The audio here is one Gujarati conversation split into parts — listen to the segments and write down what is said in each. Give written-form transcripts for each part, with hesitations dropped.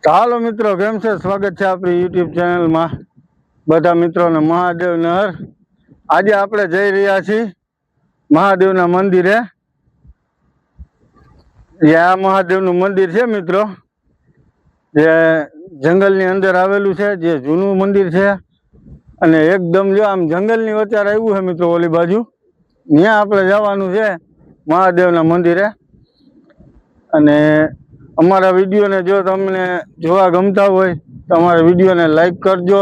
ચાલો મિત્રો, કેમ છે? સ્વાગત છે આપણી યુટ્યુબ ચેનલમાં. બધા મિત્રોને મહાદેવ ને હર. આજે આપણે જઈ રહ્યા છીએ મહાદેવના મંદિરે. આ મહાદેવનું મંદિર છે મિત્રો, જે જંગલની અંદર આવેલું છે, જે જૂનું મંદિર છે. અને એકદમ જો આમ જંગલની વચ્ચે આવ્યું છે મિત્રો, ઓલી બાજુ ત્યાં આપણે જવાનું છે મહાદેવના મંદિરે. અને અમારા વિડીયોને જો તમને જોવા ગમતા હોય તો અમારા વિડીયોને લાઈક કરજો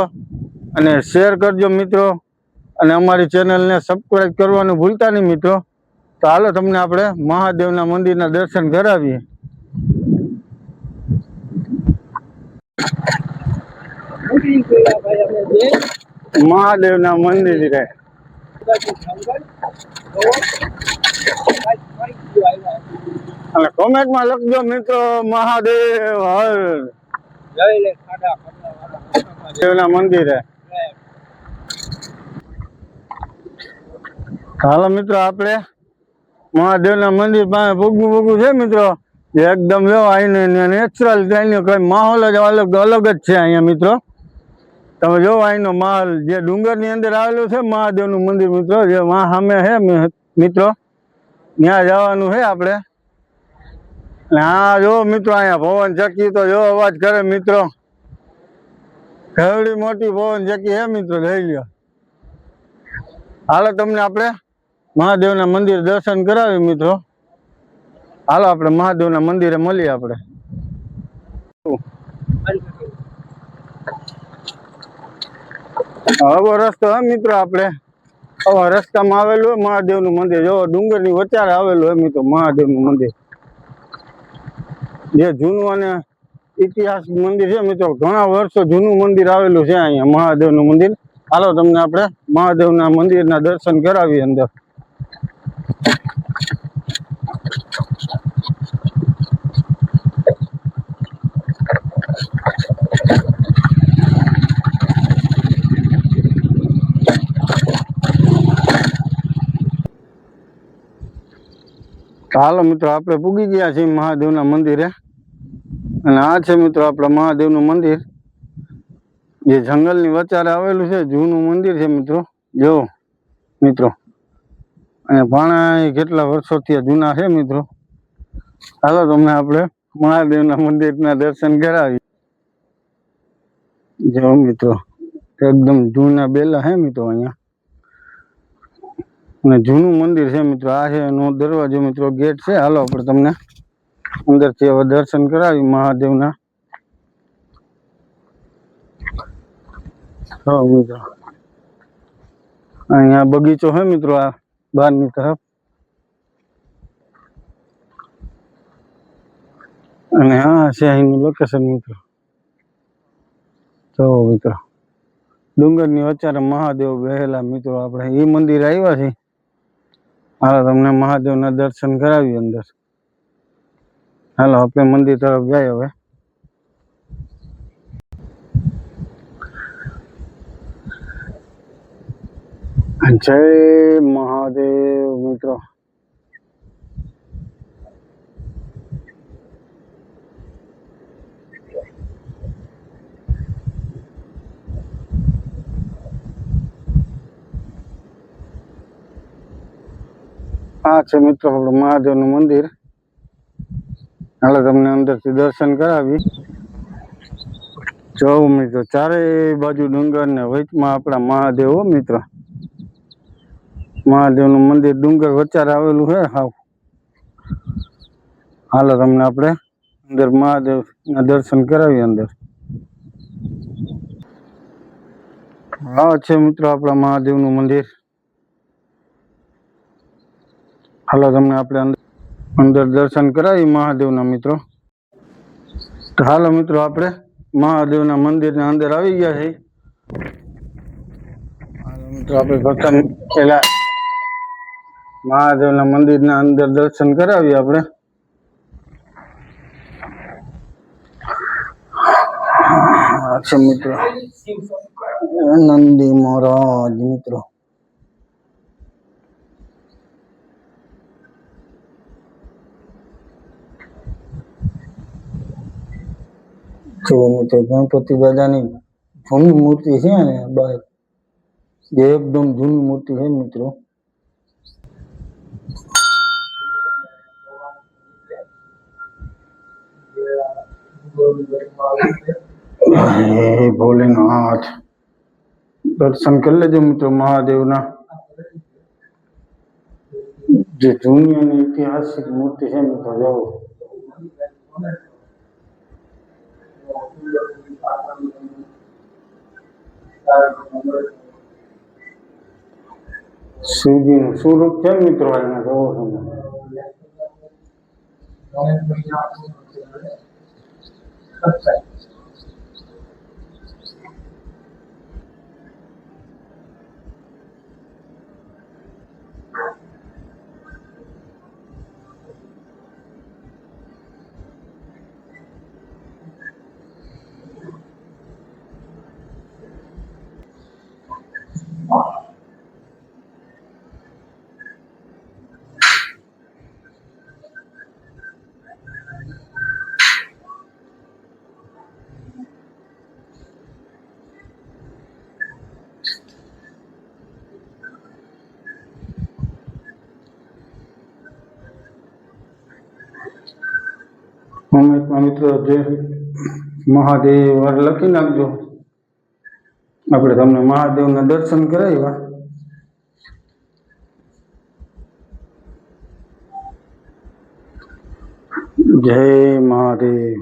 અને શેર કરજો મિત્રો. અને અમારી ચેનલને સબસ્ક્રાઈબ કરવાનું ભૂલતા નહીં મિત્રો. તો હાલો તમને આપણે મહાદેવના મંદિરના દર્શન કરાવીએ. મહાદેવના મંદિરે અને કોમેન્ટમાં લખજો મિત્રો, મહાદેવ હર. દેવના મંદિરે હાલો મિત્રો, આપણે મહાદેવના મંદિર પાસે ભૂગવું છે મિત્રો. એકદમ જો આઈને નેચરલ કઈ માહોલ જ અલગ જ છે અહીંયા મિત્રો. તમે જો અહીંનો માહોલ, જે ડુંગરની અંદર આવેલું છે મહાદેવનું મંદિર મિત્રો, જે સામે છે મિત્રો, ત્યાં જવાનું છે આપણે. હા જો મિત્રો, અહીંયા પવન ચક્કી તો જો અવાજ કરે મિત્રો. કેવડી મોટી પવન ચક્કી છે મિત્રો, લઈ લ્યો. હાલો તમને આપણે મહાદેવના મંદિર દર્શન કરાવી મિત્રો. હાલો આપણે મહાદેવના મંદિરે મળીએ આપણે. આવો રસ્તો હે મિત્રો, આપણે આવા રસ્તામાં આવેલું હોય મહાદેવનું મંદિર. જો ડુંગરની વચ્ચે આવેલું હોય મિત્રો મહાદેવનું મંદિર, જે જૂનું અને ઇતિહાસ મંદિર છે મિત્રો. ઘણા વર્ષો જૂનું મંદિર આવેલું છે અહીંયા મહાદેવનું મંદિર. હાલો તમને આપણે મહાદેવના મંદિરના દર્શન કરાવીએ અંદર. હાલો મિત્રો, આપણે પૂગી ગયા છીએ મહાદેવના મંદિરે. અને આ છે મિત્રો આપણા મહાદેવનું મંદિર, જે જંગલની વચ્ચે આવેલું છે. જૂનું મંદિર છે મિત્રો, જો મિત્રો. અને ભાણા કેટલા વર્ષોથી જૂના છે મિત્રો. હાલો તમને આપણે મહાદેવના મંદિરના દર્શન કરાવી. જો મિત્રો, એકદમ જૂના બેલા છે મિત્રો અહીંયા. અને જૂનું મંદિર છે મિત્રો. આ છે એનો દરવાજો મિત્રો, ગેટ છે. હાલો આપણે તમને અંદરથી હવે દર્શન કરાવી મહાદેવના. મિત્રો અહીંયા બગીચો છે મિત્રો, આ બહારની તરફ. અને હા છે અહીંનું લોકેશન મિત્રો. જો મિત્રો, ડુંગરની વચ્ચે મહાદેવ બેહેલા મિત્રો. આપણે એ મંદિર આવ્યા છીએ. હાલો તમને મહાદેવના દર્શન કરાવી અંદર. હાલો આપણે મંદિર તરફ જાય હવે. જય મહાદેવ મિત્રો. આ છે મિત્રો આપણું મહાદેવનું મંદિર. હાલો તમને અંદરથી દર્શન કરાવી. જો મિત્રો, ચારે બાજુ ડુંગર ને વચમાં આપણા મહાદેવ મિત્રો. મહાદેવનું મંદિર ડુંગર વચ્ચે આવેલું છે હાવ. હાલો તમને આપણે અંદર મહાદેવના દર્શન કરાવી અંદર. હા છે મિત્રો આપણા મહાદેવનું મંદિર. હાલો તમને આપણે અંદર દર્શન કરાવી મહાદેવના મિત્રો. તો હાલો મિત્રો, આપણે મહાદેવના મંદિરના અંદર આવી ગયા છે. હાલો મિત્રો, આપણે પ્રથમ પહેલા મહાદેવના મંદિરના અંદર દર્શન કરાવીએ આપણે. છે મિત્રો નંદી મહારાજ મિત્રો. તો મિત્રો ગણપતિ દાદાની જૂની મૂર્તિ છે ને બહાર, જે એકદમ જૂની મૂર્તિ છે મિત્રો. હે ભોલેનાથ, દર્શન કરી લેજો મિત્રો મહાદેવના. જે જૂની અને ઐતિહાસિક મૂર્તિ છે મિત્રો, જવો શિવજીનું સ્વરૂપ છે મિત્રો. અહીંયા જવો તમે. મિત્રો જે મહાદેવ લખી નાખજો. આપણે તમને મહાદેવના દર્શન કરાવ્યા. જય મહાદેવ.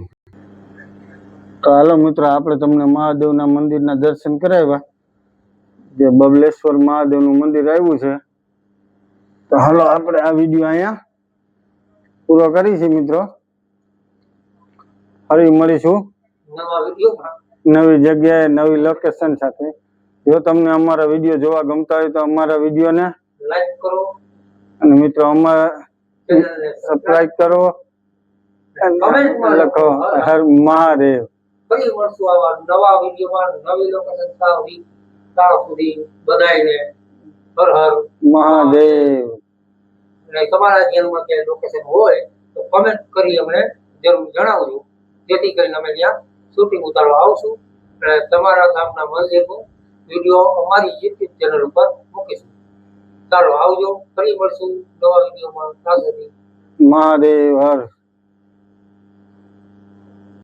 તો હાલો મિત્રો, આપણે તમને મહાદેવના મંદિરના દર્શન કરાવ્યા. જે બબલેશ્વર મહાદેવનું મંદિર આવ્યું છે. તો હાલો આપણે આ વિડીયો અહીંયા પૂરો કરીશું મિત્રો. ફરી મળીશું નવી જગ્યાએ, નવી લોકેશન સાથે. જો તમને અમારા વિડીયો જોવા ગમતા હોય તો અમારા વિડીયોને લાઈક કરો અને મિત્રો અમારા સબસ્ક્રાઇબ કરો અને લખો હર મહાદેવ. ફરી મળશું આવા નવા વિડીયોમાં, નવી લોકેશન સુધી. ત્યાં સુધી બધાયને હર હર મહાદેવ. અને તમારા ધ્યાનમાં કે લોકેશન હોય તો કમેન્ટ કરી અમને જરૂર જણાવજો, જેથી કરીને અમે ત્યાં શૂટિંગ ઉતારવા આવશું અને તમારા ગામના મંદિરનું વિડીયો અમારી યુટ્યુબ ચેનલ ઉપર મૂકીશું. ચાલો આવજો, ફરી મળશું નવા વિડીયોમાં. ત્યાં સુધી મહાદેવ હર.